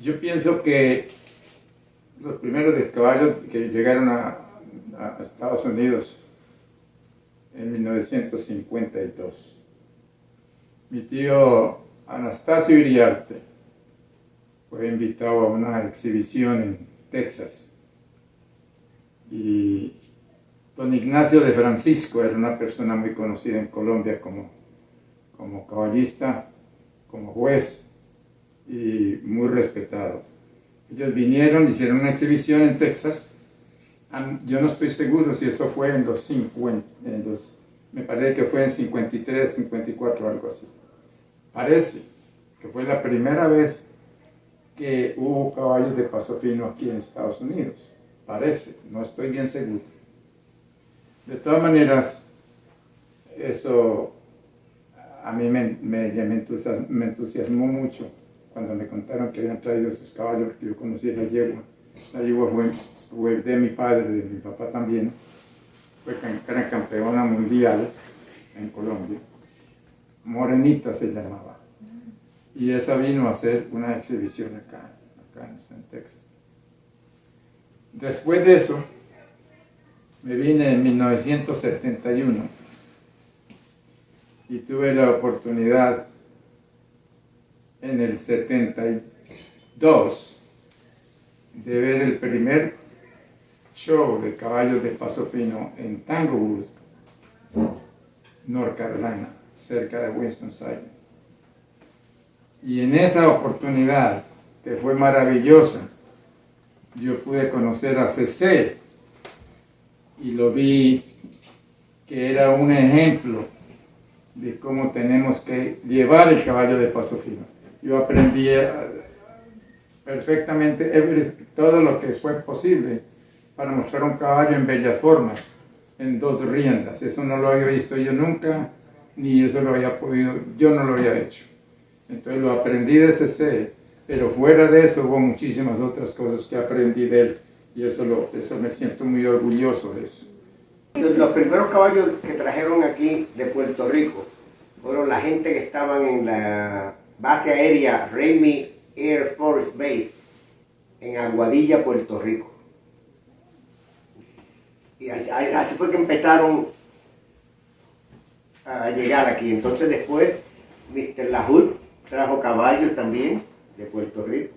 Yo pienso que los primeros de caballos que llegaron a Estados Unidos en 1952. Mi tío Anastasio Iriarte fue invitado a una exhibición en Texas y don Ignacio de Francisco era una persona muy conocida en Colombia como caballista, como juez y muy respetado. Ellos vinieron, hicieron una exhibición en Texas. Yo no estoy seguro si eso fue en los 50, me parece que fue en 53, 54, algo así. Parece que fue la primera vez que hubo caballos de paso fino aquí en Estados Unidos. Parece, no estoy bien seguro. De todas maneras, eso a mí me entusiasmó mucho cuando me contaron que habían traído esos caballos, que yo conocí la yegua. La yegua fue de mi padre, de mi papá también. Era campeona mundial en Colombia. Morenita se llamaba. Y esa vino a hacer una exhibición acá en Texas. Después de eso, me vine en 1971 y tuve la oportunidad en el 72 de ver el primer show de caballos de paso fino en Tanglewood, North Carolina, cerca de Winston-Salem. Y en esa oportunidad, que fue maravillosa, yo pude conocer a CC y lo vi que era un ejemplo de cómo tenemos que llevar el caballo de paso fino. Yo aprendí perfectamente todo lo que fue posible para mostrar un caballo en bellas formas, en 2 riendas. Eso no lo había visto yo nunca, ni eso lo había podido, yo no lo había hecho. Entonces lo aprendí de CC, pero fuera de eso hubo muchísimas otras cosas que aprendí de él, y eso me siento muy orgulloso de eso. Los primeros caballos que trajeron aquí de Puerto Rico fueron la gente que estaban en la base aérea Ramey Air Force Base en Aguadilla, Puerto Rico. Y así fue que empezaron a llegar aquí. Entonces después Mr. LaHood trajo caballos también de Puerto Rico.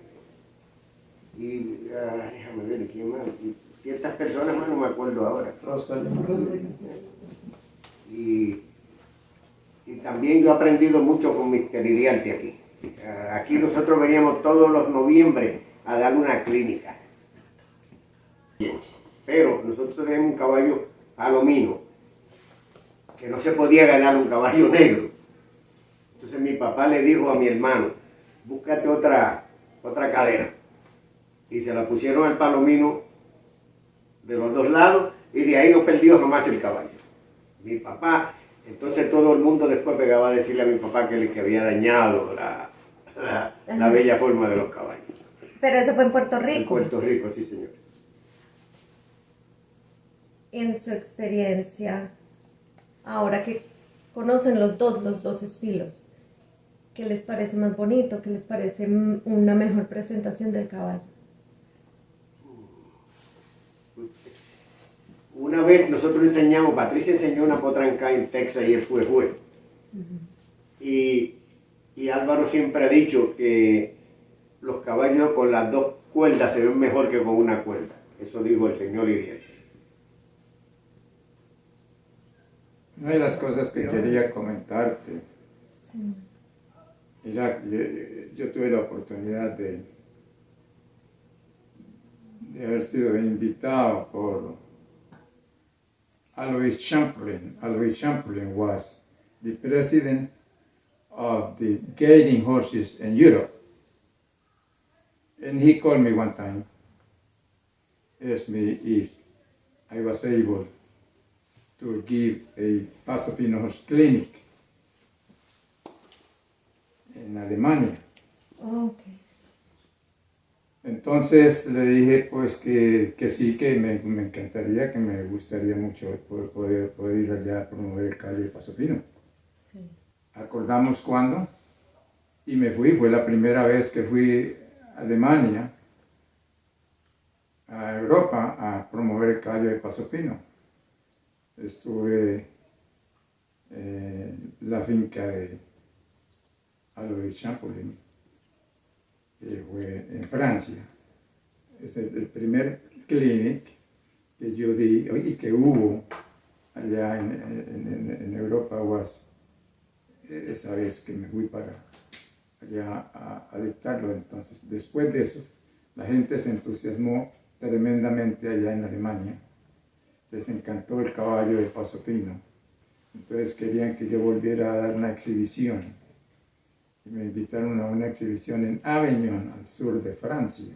Y déjame ver quién más. Y ciertas personas más, no me acuerdo ahora. Y también yo he aprendido mucho con Mr. Iriarte aquí. Aquí nosotros veníamos todos los noviembre a dar una clínica. Pero nosotros teníamos un caballo palomino, que no se podía ganar un caballo negro. Entonces mi papá le dijo a mi hermano, búscate otra cadera. Y se la pusieron al palomino de los 2 lados y de ahí no perdió jamás el caballo. Mi papá, entonces todo el mundo después pegaba a decirle a mi papá que había dañado la bella forma de los caballos. Pero eso fue en Puerto Rico. En Puerto Rico, sí señor. En su experiencia, ahora que conocen los dos estilos, ¿qué les parece más bonito? ¿Qué les parece una mejor presentación del caballo? Una vez nosotros enseñamos, Patricia enseñó una potranca en Texas y él fue juez. Y Álvaro siempre ha dicho que los caballos con las 2 cuerdas se ven mejor que con una cuerda. Eso dijo el señor Iriarte. Una de las cosas que quería comentarte, era que yo tuve la oportunidad de haber sido invitado por Alois Champlin. Alois Champlin was the president of the gaiting horses in Europe. And he called me one time, asked me if I was able to give a paso fino horse clinic en Alemania. Okay. Entonces le dije pues que sí, que me encantaría, que me gustaría mucho poder ir allá a promover el caballo de paso fino. Sí. Acordamos cuándo y me fui, fue la primera vez que fui Alemania a Europa a promover el caballo de paso fino. Estuve en la finca de Alois Champollion, que fue en Francia. Es el primer clinic que yo di, y que hubo allá en Europa, esa vez que me fui para allá a dictarlo. Entonces, después de eso, la gente se entusiasmó tremendamente allá en Alemania. Les encantó el caballo de paso fino. Entonces querían que yo volviera a dar una exhibición. Y me invitaron a una exhibición en Avignon, al sur de Francia,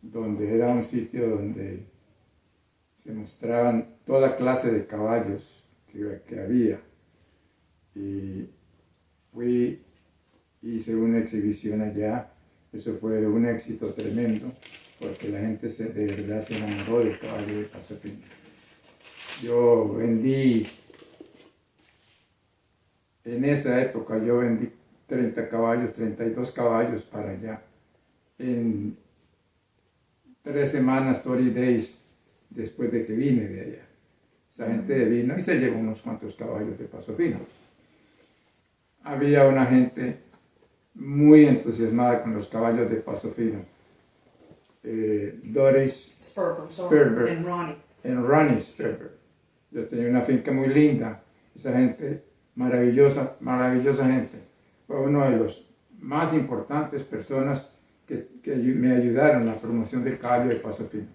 donde era un sitio donde se mostraban toda clase de caballos que había. Y hice una exhibición allá. Eso fue un éxito tremendo, porque la gente de verdad se enamoró del caballo de paso fino. Yo vendí, en esa época yo vendí 30 caballos, 32 caballos para allá. En 3 semanas, 30 days, después de que vine de allá. Esa gente vino y se llevó unos cuantos caballos de paso fino. Había una gente muy entusiasmada con los caballos de paso fino. Doris Sperber en Ronnie Sperber. Yo tenía una finca muy linda. Esa gente, maravillosa, maravillosa gente. Fue uno de los más importantes personas que me ayudaron en la promoción del caballo de paso fino.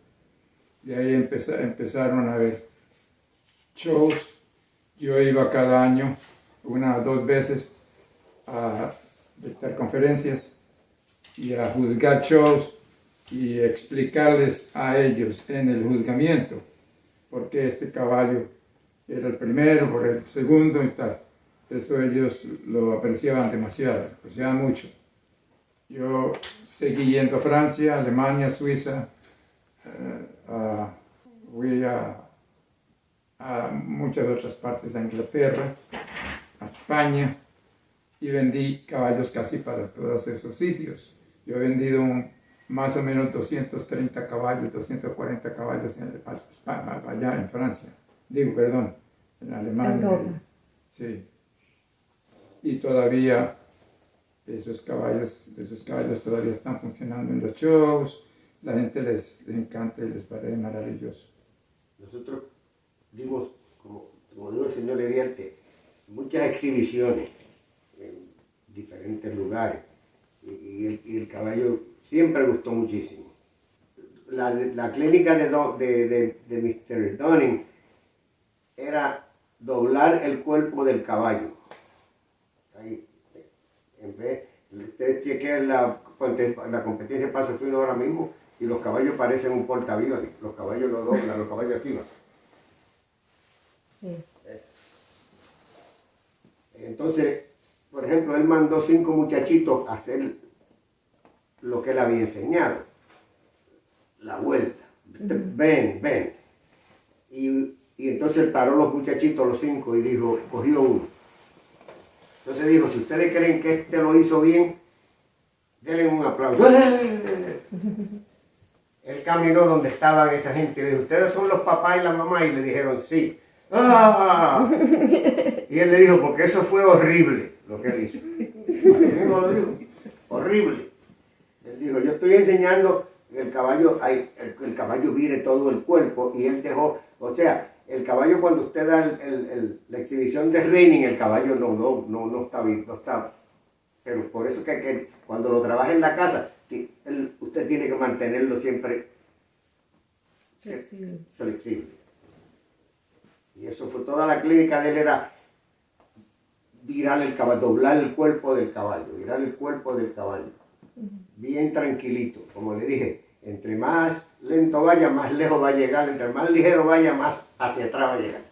De ahí empezaron a haber shows. Yo iba cada año, 1 o 2 veces, a dictar conferencias y a juzgar shows y explicarles a ellos en el juzgamiento por qué este caballo era el primero, por el segundo y tal. Eso ellos lo apreciaban demasiado, apreciaban mucho. Yo seguí yendo a Francia, Alemania, Suiza, fui a muchas otras partes, a Inglaterra, a España, y vendí caballos casi para todos esos sitios. Yo he vendido más o menos 230 caballos, 240 caballos allá en Francia. En Alemania. Europa. Sí. Y todavía esos caballos todavía están funcionando en los shows. La gente les encanta y les parece maravilloso. Nosotros dimos, como dijo el señor Eriante, muchas exhibiciones en diferentes lugares y el caballo siempre gustó muchísimo. La clínica de Mr. Dunning era doblar el cuerpo del caballo. Ahí, en vez, ustedes chequean la competencia de paso fino ahora mismo y los caballos parecen un portaaviones. Los caballos lo doblan, los caballos aquí no. Sí. Entonces, por ejemplo, él mandó 5 muchachitos a hacer lo que él había enseñado. La vuelta. Ven. Y entonces él paró los muchachitos, los 5, y dijo, cogió uno. Entonces dijo, si ustedes creen que este lo hizo bien, denle un aplauso. Él caminó donde estaban esa gente y le dijo, ¿ustedes son los papás y la mamá? Y le dijeron, sí. ¡Ah! Y él le dijo, porque eso fue horrible lo que él hizo. Así mismo lo dijo, horrible. Él dijo, yo estoy enseñando que el caballo vire todo el cuerpo, y él dejó, o sea, el caballo cuando usted da la exhibición de reining, el caballo no está bien, no está. Pero por eso que cuando lo trabaja en la casa, usted tiene que mantenerlo siempre flexible. Y eso fue toda la clínica de él, era virar el caballo, doblar el cuerpo del caballo, bien tranquilito, como le dije, entre más lento vaya, más lejos va a llegar, entre más ligero vaya, más hacia atrás va a llegar.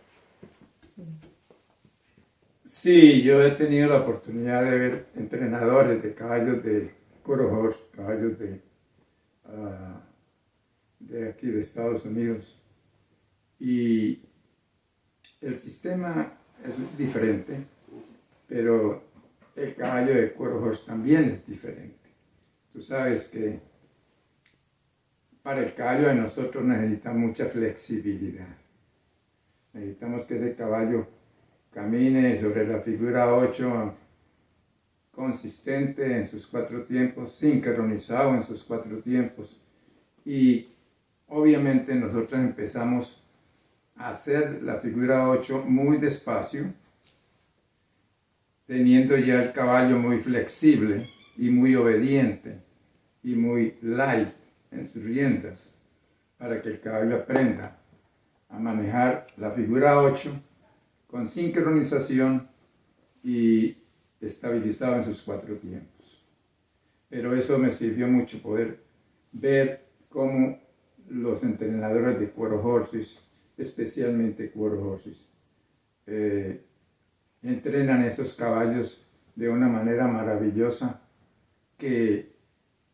Sí, yo he tenido la oportunidad de ver entrenadores de caballos de quarter horse, caballos de aquí de Estados Unidos, y el sistema es diferente, pero el caballo de quarter horse también es diferente. Tú sabes que para el caballo de nosotros necesita mucha flexibilidad. Necesitamos que ese caballo camine sobre la figura 8 consistente en sus 4 tiempos, sincronizado en sus 4 tiempos. Y obviamente nosotros empezamos a hacer la figura 8 muy despacio, teniendo ya el caballo muy flexible y muy obediente y muy light en sus riendas, para que el caballo aprenda a manejar la figura 8 con sincronización y estabilizado en sus 4 tiempos. Pero eso me sirvió mucho poder ver cómo los entrenadores de Quarter Horses, especialmente Quarter Horses, entrenan esos caballos de una manera maravillosa, que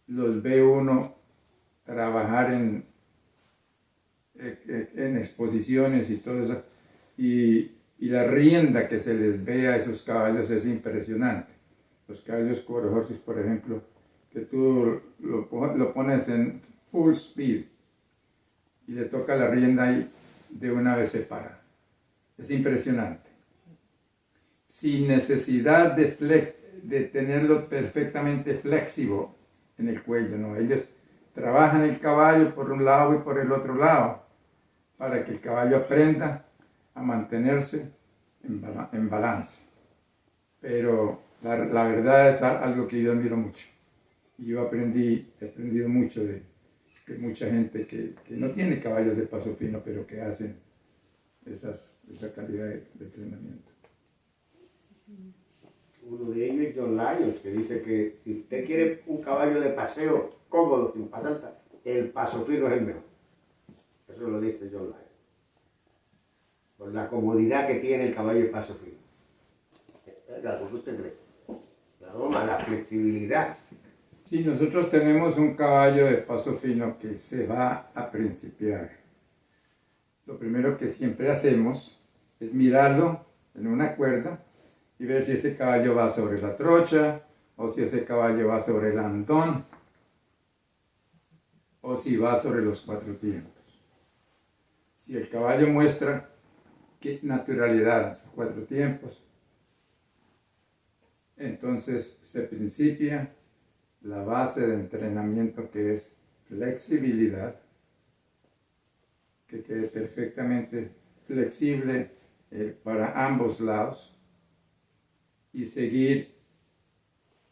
los ve uno trabajar en exposiciones y todo eso, y la rienda que se les ve a esos caballos es impresionante. Los caballos Quarter Horses, por ejemplo, que tú lo pones en full speed y le toca la rienda y de una vez se para. Es impresionante. Sin necesidad de tenerlo perfectamente flexible en el cuello, ¿no? Ellos trabajan el caballo por un lado y por el otro lado, para que el caballo aprenda a mantenerse en balance. Pero la verdad es algo que yo admiro mucho. Y yo he aprendido mucho de mucha gente que no tiene caballos de paso fino, pero que hacen esa calidad de entrenamiento. Uno de ellos es John Lyons, que dice que si usted quiere un caballo de paseo cómodo, sin pasar, el paso fino es el mejor. Eso lo dice John Lyons. Por la comodidad que tiene el caballo de paso fino. ¿Por qué usted cree? La flexibilidad. Si nosotros tenemos un caballo de paso fino que se va a principiar, lo primero que siempre hacemos es mirarlo en una cuerda y ver si ese caballo va sobre la trocha, o si ese caballo va sobre el andón, o si va sobre los 4 tiempos. Si el caballo muestra naturalidad, 4 tiempos, entonces se principia la base de entrenamiento, que es flexibilidad, que quede perfectamente flexible para ambos lados, y seguir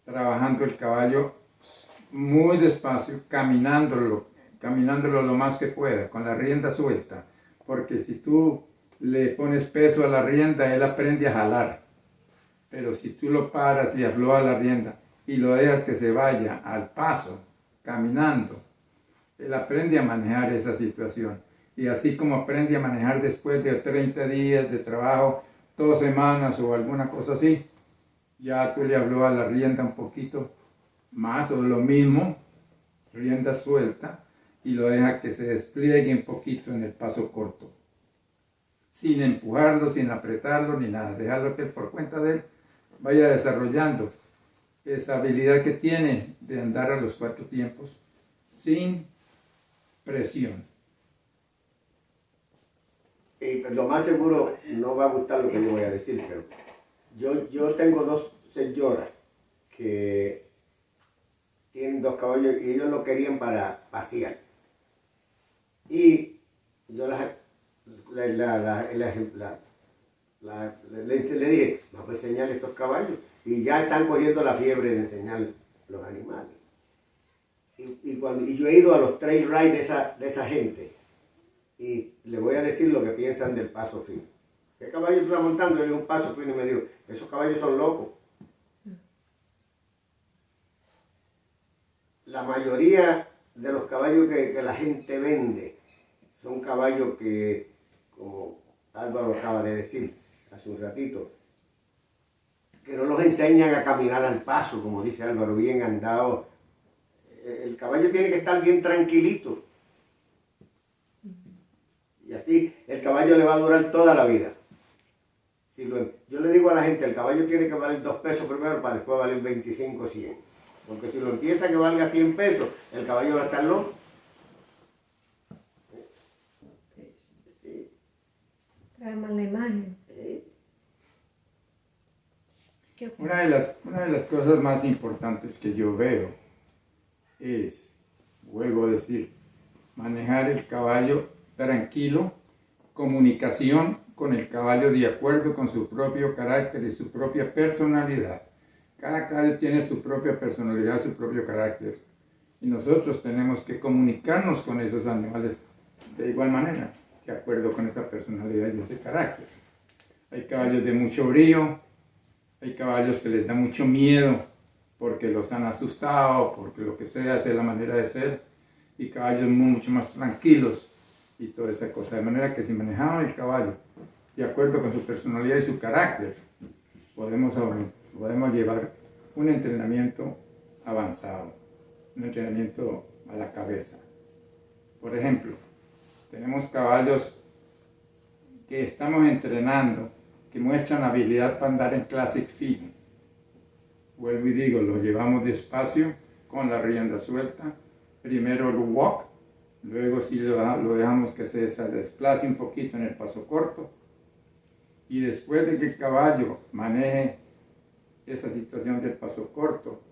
trabajando el caballo muy despacio, caminándolo lo más que pueda, con la rienda suelta, porque si tú le pones peso a la rienda, él aprende a jalar. Pero si tú lo paras y aflojas la rienda y lo dejas que se vaya al paso, caminando, él aprende a manejar esa situación. Y así como aprende a manejar después de 30 días de trabajo, 2 semanas o alguna cosa así, ya tú le aflojas la rienda un poquito más o lo mismo, rienda suelta, y lo deja que se despliegue un poquito en el paso corto, sin empujarlo, sin apretarlo ni nada, dejarlo que por cuenta de él vaya desarrollando esa habilidad que tiene de andar a los 4 tiempos sin presión. Y lo más seguro no va a gustar lo que yo voy a decir, pero yo tengo 2 señoras que tienen 2 caballos y ellos lo querían para pasear. Y yo le dije, vamos a enseñarle estos caballos. Y ya están cogiendo la fiebre de enseñar los animales. Y yo he ido a los trail rides de esa gente. Y le voy a decir lo que piensan del paso fino. ¿Qué caballo tú estás montando? Yo le digo un paso fino y me dijo, esos caballos son locos. La mayoría de los caballos que la gente vende son caballos que, como Álvaro acaba de decir hace un ratito, que no los enseñan a caminar al paso, como dice Álvaro, bien andado. El caballo tiene que estar bien tranquilito. Y así el caballo le va a durar toda la vida. Yo le digo a la gente, el caballo tiene que valer 2 pesos primero para después valer 25 o 100. Porque si lo empieza que valga 100 pesos, el caballo va a estar loco. Sí. Trae mala imagen. Sí. ¿Qué opinas? Una de las cosas más importantes que yo veo es, vuelvo a decir, manejar el caballo tranquilo, comunicación con el caballo de acuerdo con su propio carácter y su propia personalidad. Cada caballo tiene su propia personalidad, su propio carácter. Y nosotros tenemos que comunicarnos con esos animales de igual manera, de acuerdo con esa personalidad y ese carácter. Hay caballos de mucho brío, hay caballos que les da mucho miedo porque los han asustado, porque lo que sea, esa es la manera de ser, y caballos mucho más tranquilos y toda esa cosa. De manera que si manejamos el caballo de acuerdo con su personalidad y su carácter, podemos llevar un entrenamiento avanzado, un entrenamiento a la cabeza. Por ejemplo, tenemos caballos que estamos entrenando, que muestran habilidad para andar en classic fino. Vuelvo y digo, lo llevamos despacio, con la rienda suelta. Primero el walk, luego sí lo dejamos que se desplace un poquito en el paso corto. Y después de que el caballo maneje esa situación del paso corto,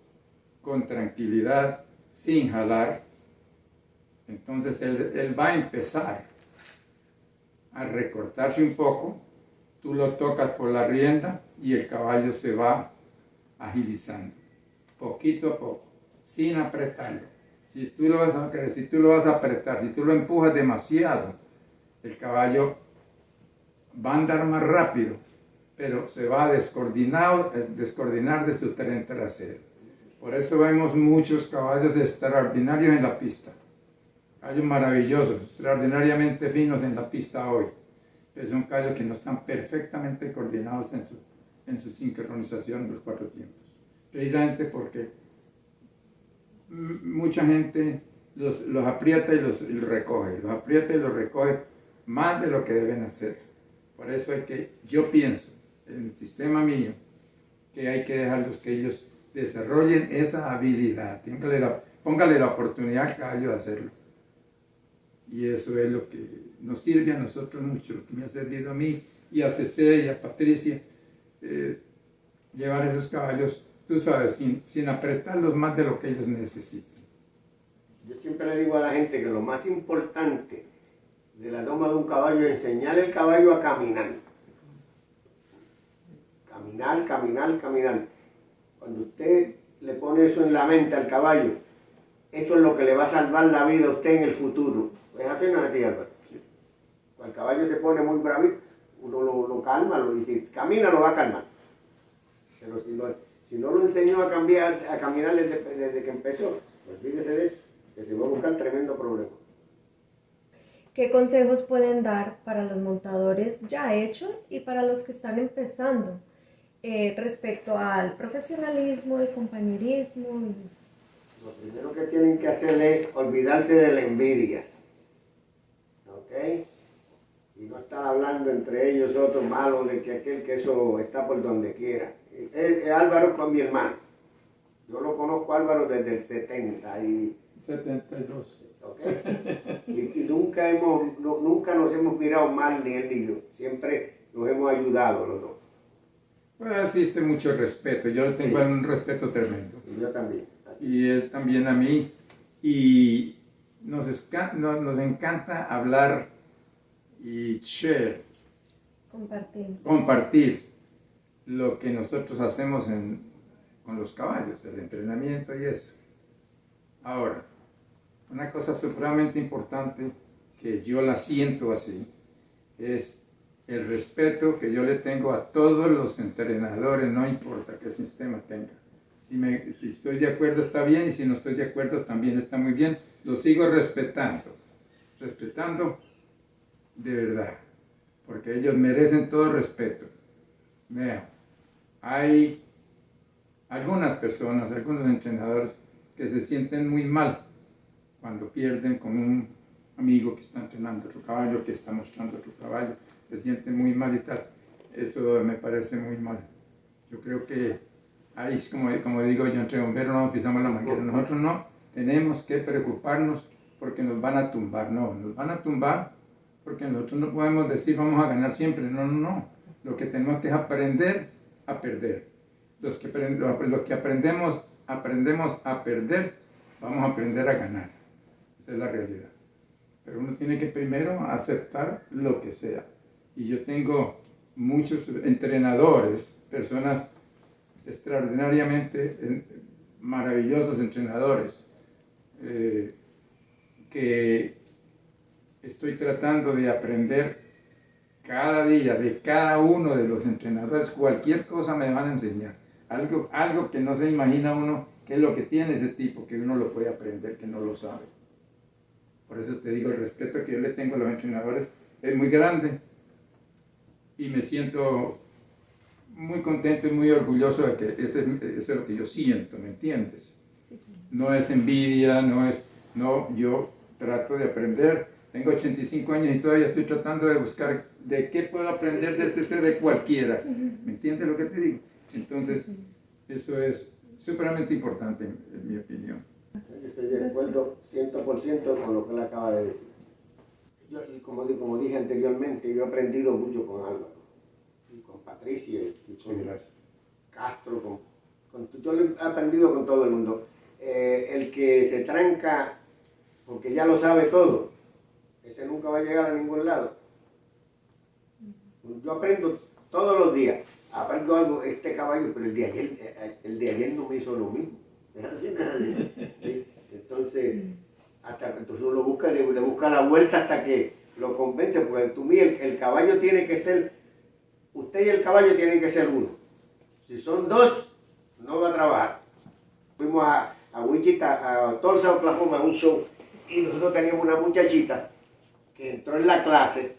con tranquilidad, sin jalar, entonces él va a empezar a recortarse un poco. Tú lo tocas por la rienda y el caballo se va agilizando, poquito a poco, sin apretarlo. Si tú lo vas a apretar, si tú lo empujas demasiado, el caballo va a andar más rápido, pero se va a descoordinar de su tren trasero. Por eso vemos muchos caballos extraordinarios en la pista. Caballos maravillosos, extraordinariamente finos en la pista hoy. Pero son caballos que no están perfectamente coordinados en su sincronización de los 4 tiempos. Precisamente porque mucha gente los aprieta y los recoge. Los aprieta y los recoge más de lo que deben hacer. Por eso es que yo pienso, en el sistema mío, que hay que dejarlos que ellos desarrollen esa habilidad. Póngale la oportunidad al caballo de hacerlo. Y eso es lo que nos sirve a nosotros mucho, lo que me ha servido a mí y a Cece y a Patricia, llevar esos caballos, tú sabes, sin apretarlos más de lo que ellos necesitan. Yo siempre le digo a la gente que lo más importante de la doma de un caballo es enseñar el caballo a caminar. Caminar, caminar, caminar. Cuando usted le pone eso en la mente al caballo, eso es lo que le va a salvar la vida a usted en el futuro. Fíjate, no es así, Álvaro. Cuando el caballo se pone muy bravo, uno lo calma, y si camina lo va a calmar. Pero si no lo enseñó a caminar desde que empezó, pues fíjese de eso, que se va a buscar tremendo problema. ¿Qué consejos pueden dar para los montadores ya hechos y para los que están empezando respecto al profesionalismo, el compañerismo? Lo primero que tienen que hacer es olvidarse de la envidia. ¿Ok? Y no estar hablando entre ellos otros malos de que aquel que eso está por donde quiera. Álvaro con mi hermano. Yo lo conozco a Álvaro desde el 72. ¿Okay? Y nunca nos hemos mirado mal ni él ni yo. Siempre nos hemos ayudado los dos. Bueno, existe mucho respeto, yo tengo un respeto tremendo. Y yo también. Y él también a mí. Y nos encanta hablar y share, compartir lo que nosotros hacemos con los caballos, el entrenamiento y eso. Ahora, una cosa supremamente importante que yo la siento así es el respeto que yo le tengo a todos los entrenadores, no importa qué sistema tenga. Si estoy de acuerdo está bien y si no estoy de acuerdo también está muy bien. Lo sigo respetando de verdad, porque ellos merecen todo respeto. Vean, hay algunas personas, algunos entrenadores que se sienten muy mal cuando pierden con un amigo que está entrenando otro caballo, que está mostrando otro caballo, se sienten muy mal y tal. Eso me parece muy mal. Yo creo que ahí es como digo yo, entre bomberos no pisamos la manguera. Nosotros no tenemos que preocuparnos porque nos van a tumbar. No, nos van a tumbar porque nosotros no podemos decir vamos a ganar siempre. No, no, no. Lo que tenemos que es aprender a perder. Los que aprendemos a perder, vamos a aprender a ganar. Esa es la realidad. Pero uno tiene que primero aceptar lo que sea. Y yo tengo muchos entrenadores, personas extraordinariamente maravillosos entrenadores, que estoy tratando de aprender cada día de cada uno de los entrenadores. Cualquier cosa me van a enseñar. Algo que no se imagina uno qué es lo que tiene ese tipo, que uno lo puede aprender, que no lo sabe. Por eso te digo, el respeto que yo le tengo a los entrenadores es muy grande y me siento muy contento y muy orgulloso de que eso es lo que yo siento, ¿me entiendes? Sí, sí. No es envidia, yo trato de aprender. Tengo 85 años y todavía estoy tratando de buscar de qué puedo aprender de ese de cualquiera. ¿Me entiendes lo que te digo? Entonces, eso es sumamente importante en mi opinión. Yo estoy de acuerdo 100% con lo que él acaba de decir. Yo, y como dije anteriormente, yo he aprendido mucho con Álvaro, y con Patricia, y con Castro, yo he aprendido con todo el mundo. El que se tranca porque ya lo sabe todo, ese nunca va a llegar a ningún lado. Yo aprendo todos los días, aprendo algo, este caballo, pero el de ayer no me hizo lo mismo. ¿Sí? Entonces uno lo busca, le busca la vuelta hasta que lo convence, porque tú mí el caballo tiene que ser, usted y el caballo tienen que ser uno. Si son dos, no va a trabajar. Fuimos a Wichita, a Tulsa, Oklahoma, a un show, y nosotros teníamos una muchachita que entró en la clase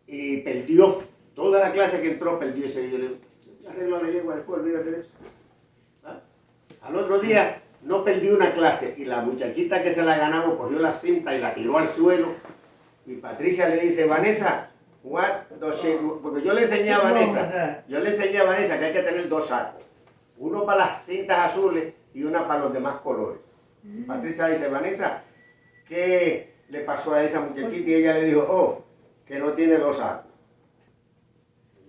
y perdió, toda la clase que entró perdió ese día. Yo le digo, arreglo la yegua después, olvídate de eso. ¿Ah? Al otro día no perdí una clase y la muchachita que se la ganamos cogió la cinta y la tiró al suelo y Patricia le dice, Vanessa, porque yo le enseñé a Vanessa que hay que tener dos sacos, uno para las cintas azules y una para los demás colores. Y Patricia le dice, Vanessa, ¿qué le pasó a esa muchachita? Y ella le dijo, oh, que no tiene dos sacos.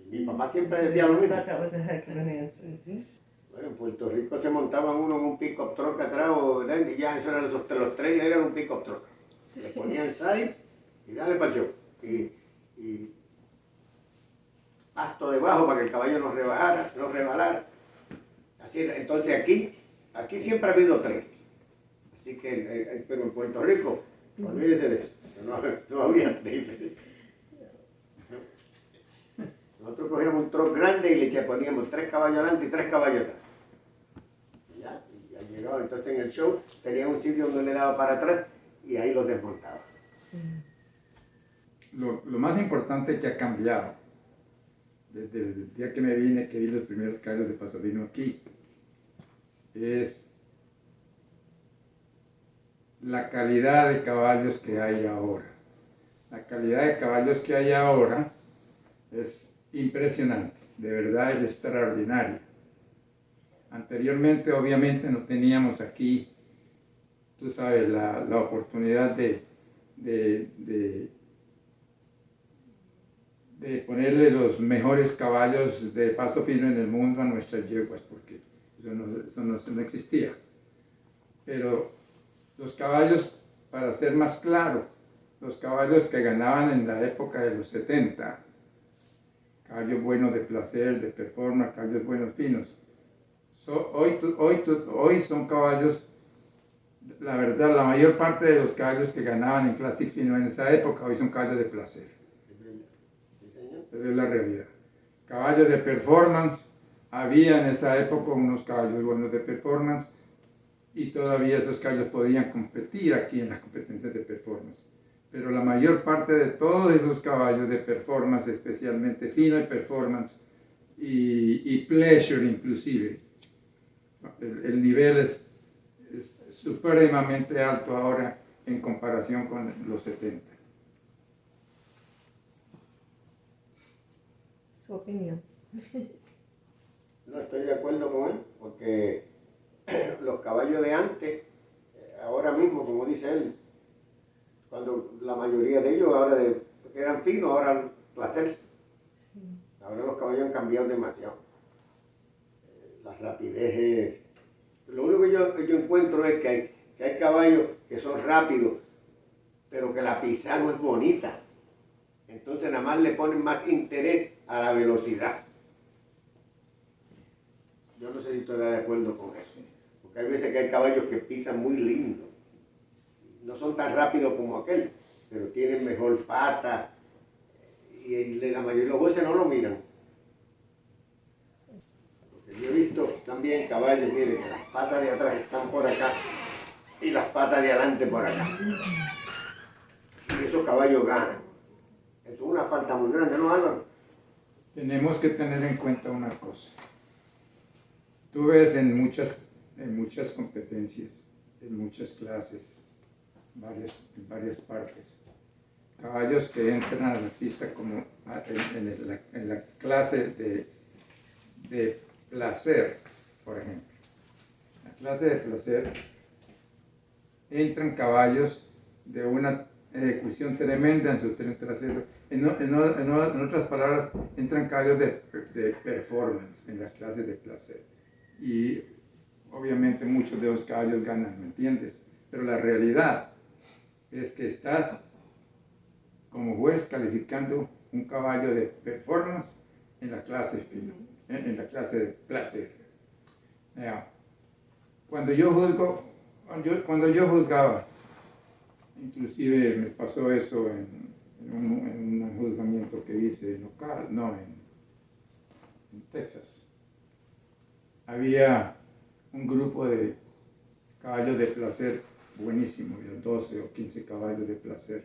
Y mi papá siempre decía lo mismo. Bueno, en Puerto Rico se montaban uno en un pick-up truck atrás, y ya eso eran los trailers, eran un pick-up truck. Le ponían sides y dale para el show. Y pasto debajo para que el caballo no rebalara. Así, entonces aquí siempre ha habido tres. Así que, pero en Puerto Rico, olvídese de eso, no había tres. Nosotros cogíamos un truck grande y le poníamos 3 caballos adelante y 3 caballos atrás. Ya llegaba, entonces en el show tenía un sitio donde le daba para atrás y ahí los desmontaba. Lo más importante que ha cambiado desde el día que me vine, que vi los primeros caballos de Pasolino aquí, es la calidad de caballos que hay ahora. La calidad de caballos que hay ahora es impresionante, de verdad es extraordinaria. Anteriormente, obviamente, no teníamos aquí, tú sabes, la oportunidad de ponerle los mejores caballos de paso fino en el mundo a nuestras yeguas, porque eso no existía. Pero los caballos, para ser más claro, los caballos que ganaban en la época de los 70, caballos buenos de placer, de performance, caballos buenos finos, hoy son caballos, la verdad, la mayor parte de los caballos que ganaban en Classic Fino en esa época, hoy son caballos de placer. Esa es la realidad. Caballos de performance, había en esa época unos caballos buenos de performance y todavía esos caballos podían competir aquí en las competencias de performance. Pero la mayor parte de todos esos caballos de performance, especialmente fino y performance y pleasure inclusive, el nivel es supremamente alto ahora en comparación con los 70. Su opinión. No estoy de acuerdo con él, porque porque los caballos de antes, ahora mismo, como dice él, cuando la mayoría de ellos ahora eran finos, ahora placer. Sí. Ahora los caballos han cambiado demasiado. La rapidez es... Lo único que yo encuentro es que hay caballos que son rápidos, pero que la pisada no es bonita. Entonces nada más le ponen más interés a la velocidad. Yo no sé si estoy de acuerdo con eso. Porque hay veces que hay caballos que pisan muy lindo. No son tan rápidos como aquel, pero tienen mejor pata. Y la mayoría de los jueces no lo miran. Porque yo he visto también caballos, miren, que las patas de atrás están por acá y las patas de adelante por acá. Y esos caballos ganan. Eso es una falta muy grande, ¿no, Álvaro? Tenemos que tener en cuenta una cosa. Tú ves en muchas competencias, en muchas clases, en varias partes, caballos que entran a la pista como en la clase de placer, por ejemplo. La clase de placer entran caballos de una ejecución tremenda en su tren trasero. En otras palabras, entran caballos de performance en las clases de placer. Y obviamente muchos de los caballos ganan, ¿me entiendes? Pero la realidad es que estás como juez calificando un caballo de performance en la clase fino, en la clase de placer. Cuando yo juzgaba, inclusive me pasó eso en un juzgamiento que hice local, en Texas. Había un grupo de caballos de placer buenísimo, había 12 o 15 caballos de placer,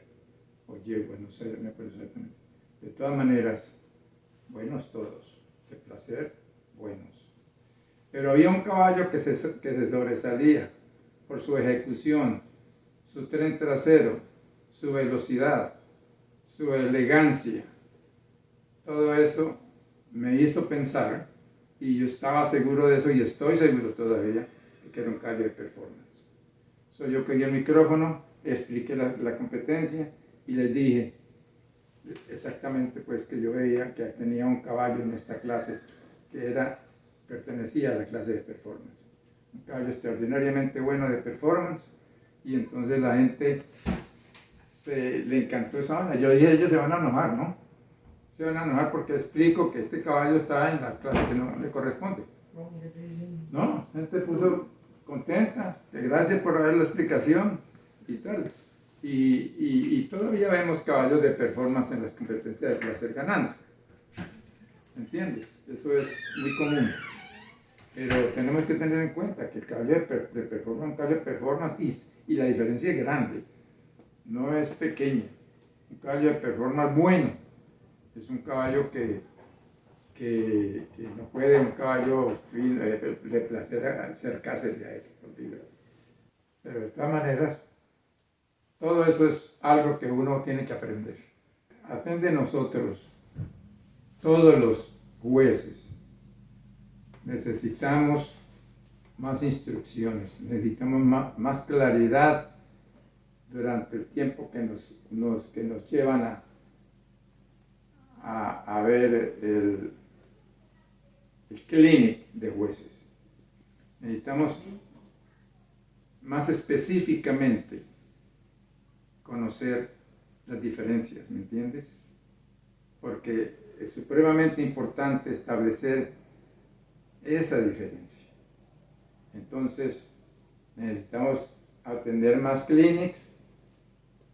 o yeguas, no sé, me acuerdo exactamente. De todas maneras, buenos todos, de placer, buenos. Pero había un caballo que se sobresalía por su ejecución, su tren trasero, su velocidad, su elegancia. Todo eso me hizo pensar, y yo estaba seguro de eso, y estoy seguro todavía, de que era un caballo de performance. Yo cogí el micrófono, expliqué la competencia, y les dije exactamente pues que yo veía que tenía un caballo en esta clase que pertenecía a la clase de performance. Un caballo extraordinariamente bueno de performance, y entonces la gente le encantó esa onda. Yo dije, ellos se van a enojar, ¿no? Se van a enojar porque explico que este caballo está en la clase que no le corresponde. No, la gente puso contenta, que gracias por dar la explicación y tal. Y todavía vemos caballos de performance en las competencias de placer ganando. ¿Entiendes? Eso es muy común. Pero tenemos que tener en cuenta que el caballo de performance es un caballo de performance, y la diferencia es grande, no es pequeña. Un caballo de performance bueno es un caballo que no puede un caballo de placer acercarse a él. Pero de todas maneras, todo eso es algo que uno tiene que aprender. Hacen de nosotros, todos los jueces, necesitamos más instrucciones, necesitamos más claridad durante el tiempo que nos llevan a ver el clinic de jueces. Necesitamos más específicamente conocer las diferencias, ¿me entiendes? Porque es supremamente importante establecer esa diferencia. Entonces, necesitamos atender más clinics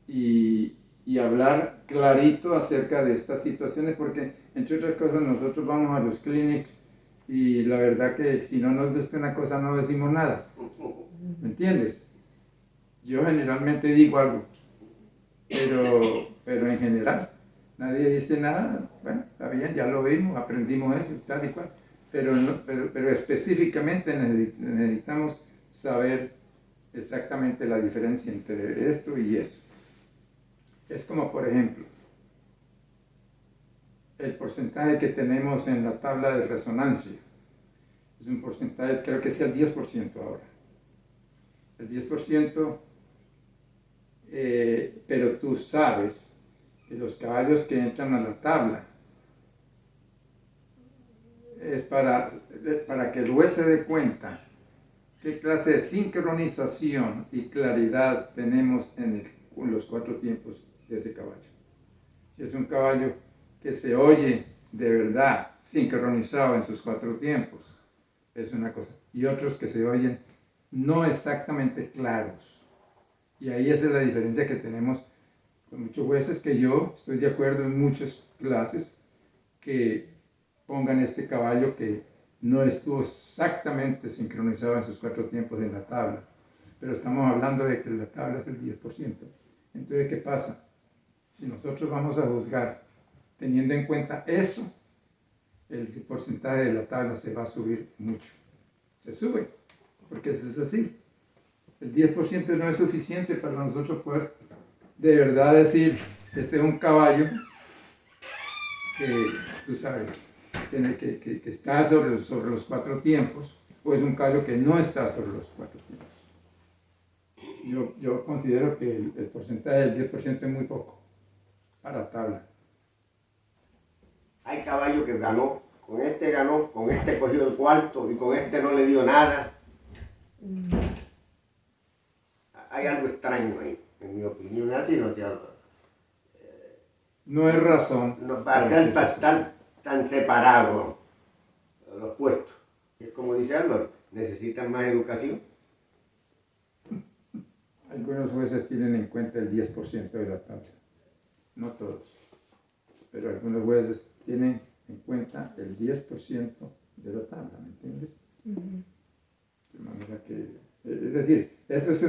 y hablar clarito acerca de estas situaciones, porque entre otras cosas nosotros vamos a los clinics y la verdad que si no nos gusta una cosa no decimos nada, ¿me entiendes? Yo generalmente digo algo, pero en general nadie dice nada. Bueno, está bien, ya lo vimos, aprendimos eso y tal y cual, pero específicamente necesitamos saber exactamente la diferencia entre esto y eso. Es como, por ejemplo, el porcentaje que tenemos en la tabla de resonancia. Es un porcentaje, creo que es el 10% ahora. El 10%, pero tú sabes que los caballos que entran a la tabla es para que el juez se dé cuenta qué clase de sincronización y claridad tenemos en los 4 tiempos de ese caballo. Si es un caballo que se oye de verdad sincronizado en sus 4 tiempos, es una cosa. Y otros que se oyen no exactamente claros. Y ahí esa es la diferencia que tenemos con muchos jueces, que yo estoy de acuerdo en muchas clases que pongan este caballo que no estuvo exactamente sincronizado en sus 4 tiempos en la tabla. Pero estamos hablando de que la tabla es el 10%. Entonces, ¿qué pasa? Si nosotros vamos a juzgar teniendo en cuenta eso, el porcentaje de la tabla se va a subir mucho. Se sube, porque eso es así. El 10% no es suficiente para nosotros poder de verdad decir, este es un caballo que, tú sabes, que está sobre los 4 tiempos, o es un caballo que no está sobre los 4 tiempos. Yo considero que el porcentaje del 10% es muy poco para tabla. Hay caballo que ganó, con este cogió el cuarto y con este no le dio nada. Hay algo extraño ahí, en mi opinión, así no te hablo. No es razón. No, para estar tan separados los puestos. Es como dice Álvaro, necesitan más educación. Algunos jueces tienen en cuenta el 10% de la tabla. No todos. Pero algunos jueces tienen en cuenta el 10% de la tabla, ¿me entiendes? De manera que, es decir, eso es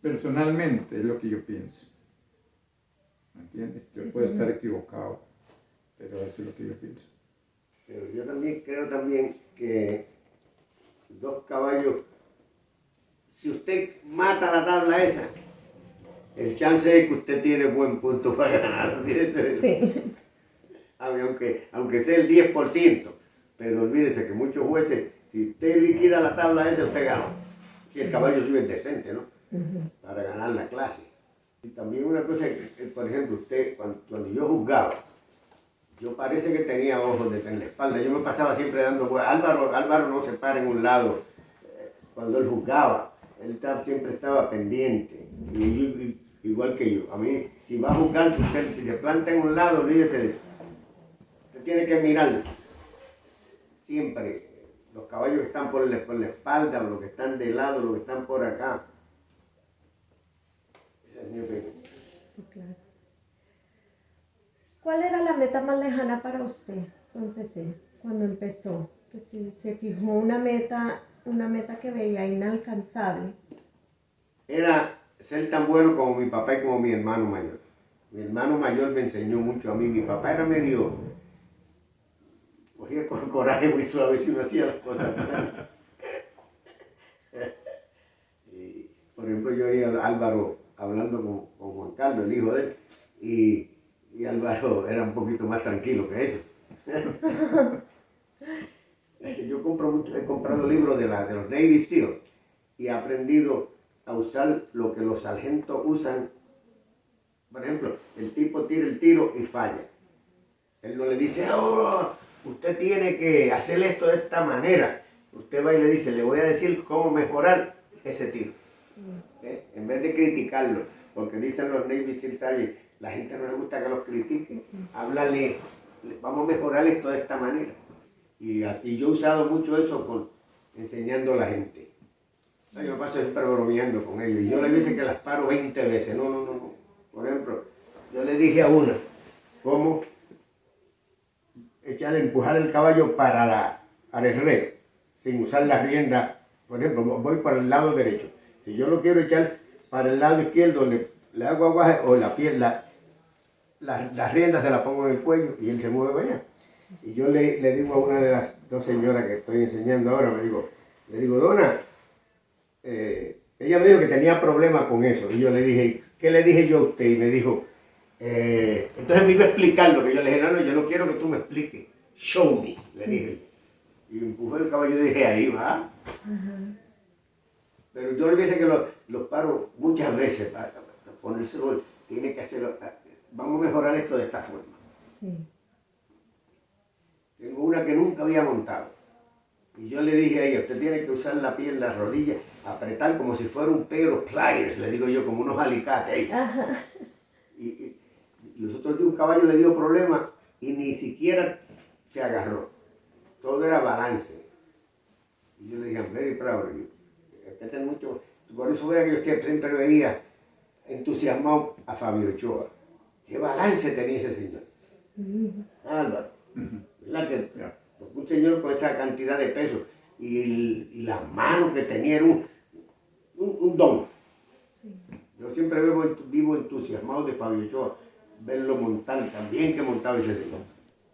personalmente es lo que yo pienso. ¿Me entiendes? Yo puedo estar equivocado, pero eso es lo que yo pienso. Pero yo también creo que 2 caballos, si usted mata la tabla esa, el chance es que usted tiene buen punto para ganar. Sí. Aunque sea el 10%, pero olvídese que muchos jueces, si usted liquida la tabla esa, usted gana. Si el caballo sube decente, ¿no? Para ganar la clase. Y también una cosa, por ejemplo, usted, cuando yo juzgaba, yo parece que tenía ojos en la espalda. Yo me pasaba siempre dando vueltas. Álvaro no se para en un lado. Cuando él juzgaba, él siempre estaba pendiente. Y igual que yo. A mí, si va a juzgar, usted, si se planta en un lado, olvídese de eso. Usted tiene que mirar siempre los caballos que están por la espalda, los que están de lado, los que están por acá. Esa es mi opinión. Sí, claro. ¿Cuál era la meta más lejana para usted, entonces, cuando empezó? Que si se fijó una meta que veía inalcanzable. Era ser tan bueno como mi papá y como mi hermano mayor. Mi hermano mayor me enseñó mucho a mí. Mi papá era medio... cogía con coraje muy suave si uno hacía las cosas mal. Y, por ejemplo, yo oí a Álvaro hablando con Juan Carlos, el hijo de él, y Álvaro era un poquito más tranquilo que eso. Yo he comprado libros de los Navy SEALs y he aprendido a usar lo que los sargentos usan. Por ejemplo, el tipo tira el tiro y falla. Él no le dice, oh, usted tiene que hacer esto de esta manera. Usted va y le dice, le voy a decir cómo mejorar ese tiro. En vez de criticarlo, porque dicen los Navy SEALs, la gente no le gusta que los critiquen. Háblale, vamos a mejorar esto de esta manera. Y yo he usado mucho eso enseñando a la gente. Yo me paso siempre bromeando con ellos. Y yo le dije que las paro 20 veces. No. Por ejemplo, yo le dije a una, cómo empujar el caballo para el herrero, sin usar la rienda. Por ejemplo, voy para el lado derecho. Si yo lo quiero echar para el lado izquierdo, le hago aguaje o la rienda se la pongo en el cuello y él se mueve para allá. Y yo le digo a una de las 2 señoras que estoy enseñando ahora, le digo, Dona, ella me dijo que tenía problemas con eso. Y yo le dije, ¿qué le dije yo a usted? Y me dijo, entonces me iba a explicar lo que yo le dije, no, yo no quiero que tú me expliques, show me, le dije. Y Y empujó el caballo y dije, ahí va. Pero yo le dije que los paro muchas veces para ponérselo, tiene que hacerlo. Vamos a mejorar esto de esta forma. Sí. Tengo una que nunca había montado. Y yo le dije a ella, usted tiene que usar la piel, la rodilla, apretar como si fuera un pelo, pliers, le digo yo, como unos alicates. Y los otros días un caballo le dio problema y ni siquiera se agarró. Todo era balance. Y yo le dije, I'm very proud of you. Respeten mucho. Por eso vea que yo siempre veía entusiasmado a Fabio Ochoa. ¿Qué balance tenía ese señor? Álvaro. ¿Verdad que un señor con esa cantidad de peso y las manos que tenía era un don? Sí. Yo siempre vivo entusiasmado de Fabio Ochoa, verlo montar tan bien que montaba ese señor.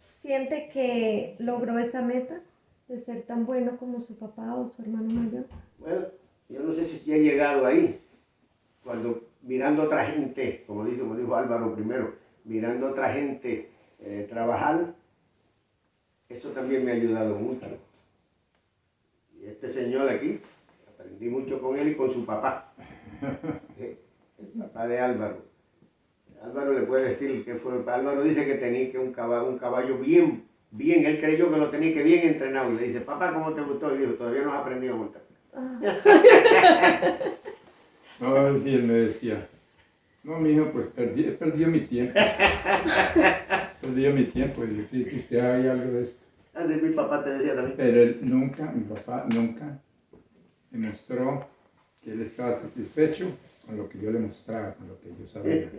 ¿Siente que logró esa meta de ser tan bueno como su papá o su hermano mayor? Bueno, yo no sé si he llegado ahí, cuando mirando a otra gente, como dijo Álvaro primero, mirando a otra gente trabajar, eso también me ha ayudado mucho. Y este señor aquí, aprendí mucho con él y con su papá, el papá de Álvaro. Álvaro le puede decir que fue, Álvaro dice que tenía que un caballo bien, él creyó que lo tenía que bien entrenado y le dice, papá, ¿cómo te gustó? Y dijo, todavía no has aprendido a montar. No, sí, él me decía, no, mijo, pues perdió mi tiempo. Perdió mi tiempo, y yo creí que usted había algo de esto. Así mi papá te decía también. Pero mi papá nunca demostró que él estaba satisfecho con lo que yo le mostraba, con lo que yo sabía.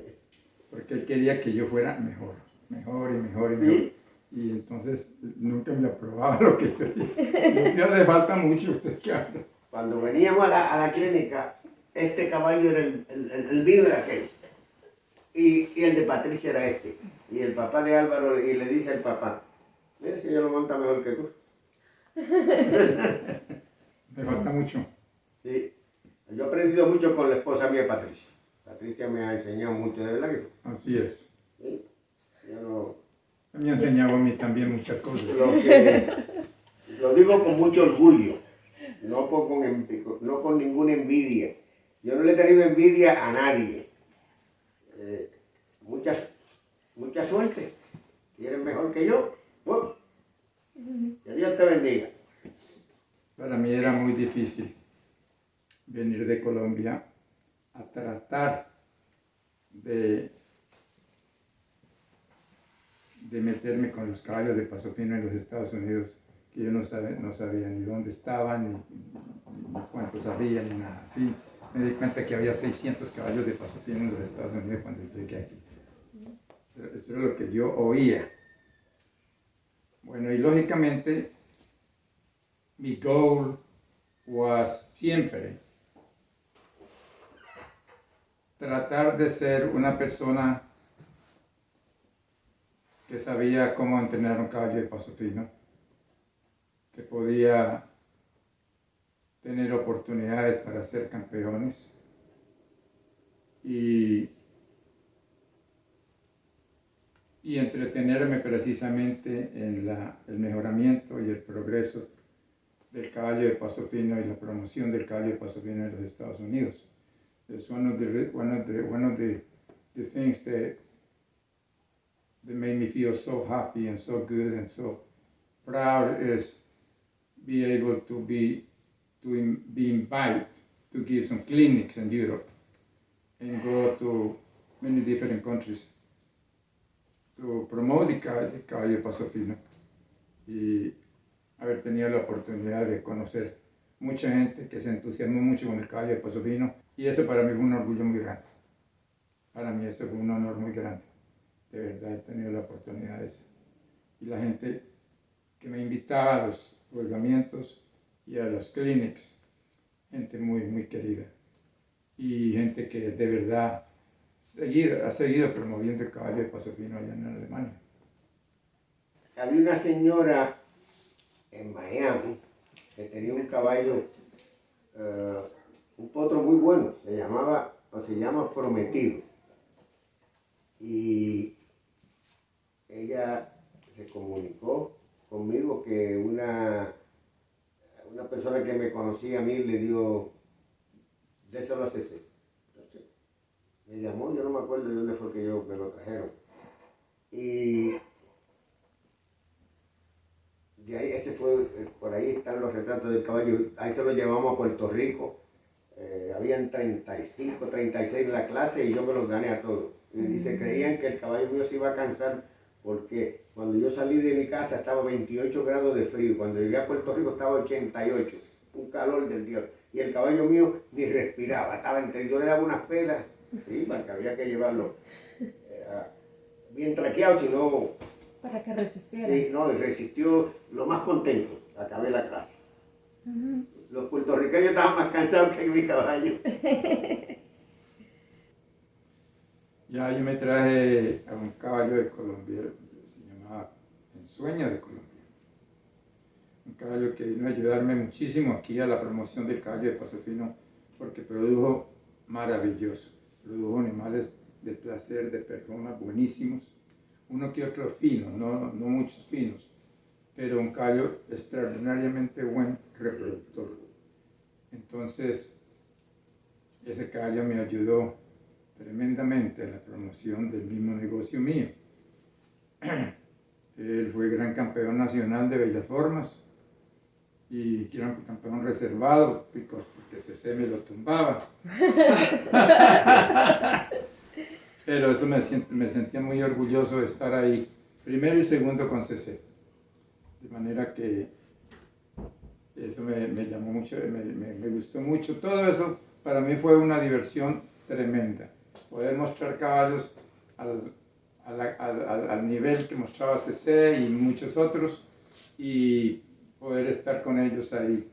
Porque él quería que yo fuera mejor y mejor. ¿Sí? Y entonces nunca me aprobaba lo que yo decía. Ya le falta mucho a usted que habla. Cuando veníamos a la clínica, este caballo era el mío era aquel. Y el de Patricia era este. Y el papá de Álvaro, y le dije al papá, mira si ella lo monta mejor que tú. Me falta mucho. Sí. Yo he aprendido mucho con la esposa mía, Patricia. Patricia me ha enseñado mucho, de verdad que sí. Así es. Sí. Yo no, Me ha enseñado a mí también muchas cosas. lo digo con mucho orgullo, no con ninguna envidia. Yo no le he tenido envidia a nadie. Mucha suerte. Si eres mejor que yo, bueno, que Dios te bendiga. Para mí era muy difícil venir de Colombia a tratar de meterme con los caballos de paso fino en los Estados Unidos, que yo no sabía ni dónde estaban, ni cuántos había, ni nada. En fin, me di cuenta que había 600 caballos de paso fino en los Estados Unidos cuando llegué aquí. Eso es lo que yo oía. Bueno, y lógicamente mi goal was siempre tratar de ser una persona que sabía cómo entrenar un caballo de paso fino, que podía tener oportunidades para ser campeones y entretenerme precisamente en el mejoramiento y el progreso del caballo de paso fino y la promoción del caballo de paso fino en los Estados Unidos. It's one of the things that made me feel so happy and so good and so proud is be able to be invited to give some clinics in Europe and go to many different countries to promote the caballo de paso fino y haber tenido la oportunidad de conocer mucha gente que se entusiasmó mucho con el caballo de paso fino y eso para mí fue un orgullo muy grande. Para mí eso fue un honor muy grande. De verdad he tenido la oportunidad de eso. Y la gente que me invitaba a los juzgamientos y a los clinics, gente muy, muy querida. Y gente que de verdad ha seguido promoviendo el caballo de paso fino allá en Alemania. Había una señora en Miami que tenía un caballo, un potro muy bueno, se llama Prometido. Y ella se comunicó conmigo que una persona que me conocía a mí le dio, déselo a CC. Entonces, me llamó, yo no me acuerdo de dónde fue que me lo trajeron. Y de ahí, ese fue, por ahí están los retratos del caballo. Ahí se lo llevamos a Puerto Rico. Habían 35, 36 en la clase y yo me los gané a todos. Y se creían que el caballo mío se iba a cansar porque cuando yo salí de mi casa estaba 28 grados de frío. Cuando llegué a Puerto Rico estaba 88, un calor del Dios. Y el caballo mío ni respiraba, estaba entre, yo le daba unas pelas, sí, porque había que llevarlo bien traqueado, si no... Para que resistiera. Sí, no, y resistió lo más contento, acabé la clase. Los puertorriqueños estaban más cansados que mi caballo. Ya yo me traje a un caballo de Colombia, se llamaba Ensueño de Colombia. Un caballo que vino a ayudarme muchísimo aquí a la promoción del caballo de Paso Fino, porque produjo maravilloso. Produjo animales de placer, de personas buenísimos. Uno que otro fino, no muchos finos, pero un caballo extraordinariamente buen reproductor. Entonces, ese caballo me ayudó tremendamente a la promoción del mismo negocio mío. Él fue gran campeón nacional de bellas formas y gran campeón reservado porque CC me lo tumbaba. Pero eso me sentía muy orgulloso de estar ahí, primero y segundo con CC. De manera que eso me llamó mucho, me gustó mucho. Todo eso para mí fue una diversión tremenda. Poder mostrar caballos al nivel que mostraba CC y muchos otros y poder estar con ellos ahí,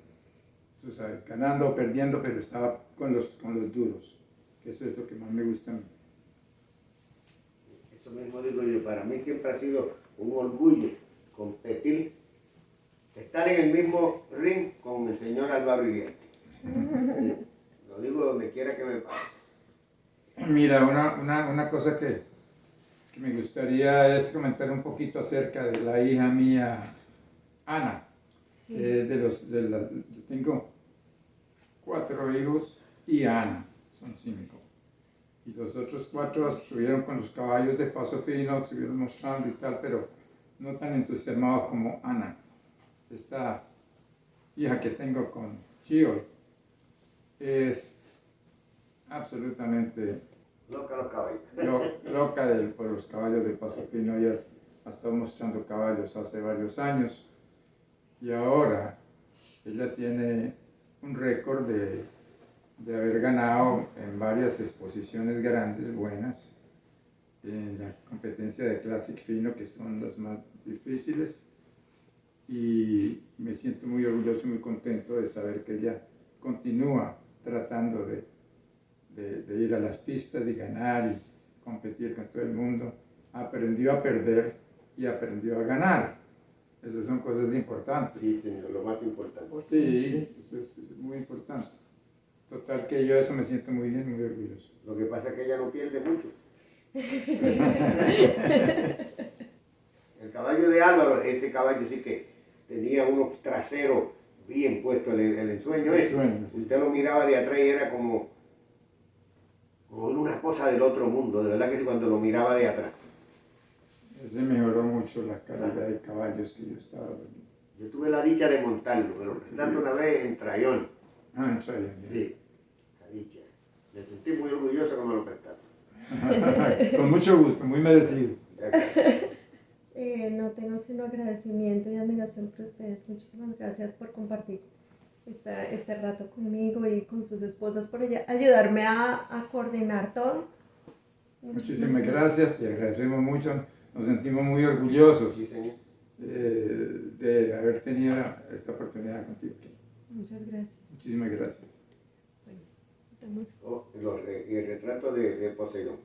tú sabes, ganando o perdiendo, pero estaba con los duros, que eso es lo que más me gusta a mí. Eso mismo digo yo, para mí siempre ha sido un orgullo competir, estar en el mismo ring con el señor Álvaro Iriarte. Lo digo donde quiera que me pare. Mira, una cosa que me gustaría es comentar un poquito acerca de la hija mía, Ana. Sí. Yo tengo 4 hijos y Ana, son 5. Y los otros 4 estuvieron con los caballos de Paso Fino, estuvieron mostrando y tal, pero no tan entusiasmados como Ana, esta hija que tengo con Gio. Es absolutamente Loca los caballos. loca por los caballos de Paso Fino. Ella ha estado mostrando caballos hace varios años y ahora ella tiene un récord de haber ganado en varias exposiciones grandes, buenas, en la competencia de Classic Fino, que son las más difíciles, y me siento muy orgulloso y muy contento de saber que ella continúa tratando de ir a las pistas y ganar y competir con todo el mundo. Aprendió a perder y aprendió a ganar. Esas son cosas importantes. Sí, señor, lo más importante. Sí, eso es muy importante. Total que yo eso me siento muy bien, muy orgulloso. Lo que pasa es que ella no pierde mucho. El caballo de Álvaro, ese caballo sí que tenía unos traseros bien puestos, el ensueño ese. Sí. Usted lo miraba de atrás y era como una cosa del otro mundo, de verdad que sí, cuando lo miraba de atrás. Ese mejoró mucho la calidad de caballos que yo estaba viendo. Yo tuve la dicha de montarlo, me lo prestaron una vez en Trayón. Ah, está bien. Sí, la dicha. Me sentí muy orgulloso que me lo prestaron. Con mucho gusto, muy merecido. No tengo sino agradecimiento y admiración por ustedes. Muchísimas gracias por compartir este rato conmigo y con sus esposas, por ayudarme a coordinar todo. Muchísimas gracias, te agradecemos mucho. Nos sentimos muy orgullosos Sí, señor. de haber tenido esta oportunidad contigo. Muchas gracias. Muchísimas gracias. Bueno, estamos... Y el retrato de Poseidón.